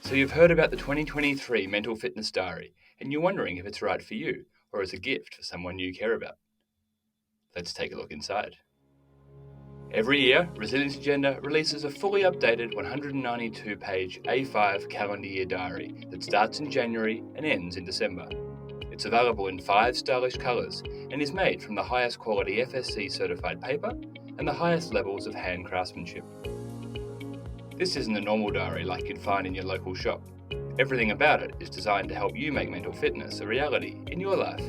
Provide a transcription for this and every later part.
So you've heard about the 2023 Mental Fitness Diary, and you're wondering if it's right for you or as a gift for someone you care about. Let's take a look inside. Every year, Resilience Agenda releases a fully updated 192-page A5 calendar year diary that starts in January and ends in December. It's available in 5 stylish colours and is made from the highest quality FSC certified paper and the highest levels of hand craftsmanship. This isn't a normal diary like you'd find in your local shop. Everything about it is designed to help you make mental fitness a reality in your life.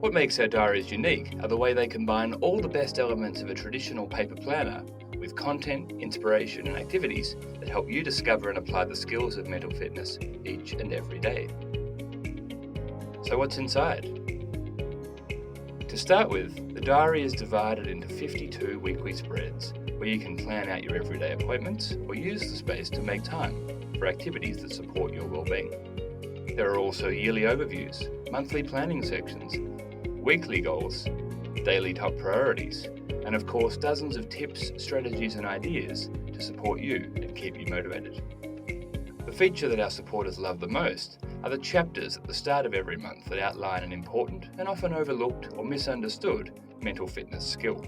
What makes our diaries unique are the way they combine all the best elements of a traditional paper planner with content, inspiration and activities that help you discover and apply the skills of mental fitness each and every day. So what's inside? To start with, the diary is divided into 52 weekly spreads where you can plan out your everyday appointments or use the space to make time for activities that support your well-being. There are also yearly overviews, monthly planning sections, weekly goals, daily top priorities, and of course dozens of tips, strategies and ideas to support you and keep you motivated. The feature that our supporters love the most are the chapters at the start of every month that outline an important and often overlooked or misunderstood mental fitness skill.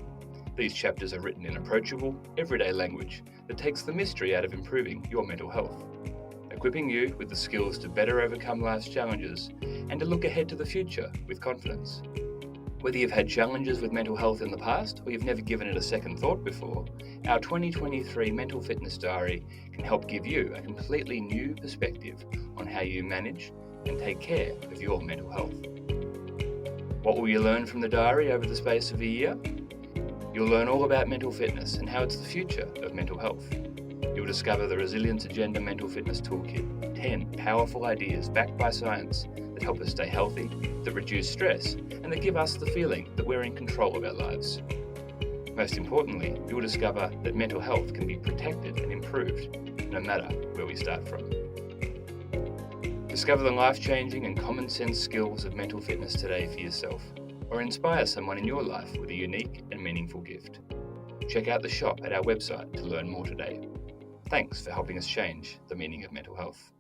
These chapters are written in approachable, everyday language that takes the mystery out of improving your mental health, equipping you with the skills to better overcome life's challenges and to look ahead to the future with confidence. Whether you've had challenges with mental health in the past or you've never given it a second thought before, our 2023 Mental Fitness Diary can help give you a completely new perspective on how you manage and take care of your mental health. What will you learn from the diary over the space of a year? You'll learn all about mental fitness and how it's the future of mental health. You'll discover the Resilience Agenda Mental Fitness Toolkit, 10 powerful ideas backed by science that help us stay healthy, that reduce stress, and that give us the feeling that we're in control of our lives. Most importantly, you'll discover that mental health can be protected and improved no matter where we start from. Discover the life-changing and common-sense skills of mental fitness today for yourself, or inspire someone in your life with a unique and meaningful gift. Check out the shop at our website to learn more today. Thanks for helping us change the meaning of mental health.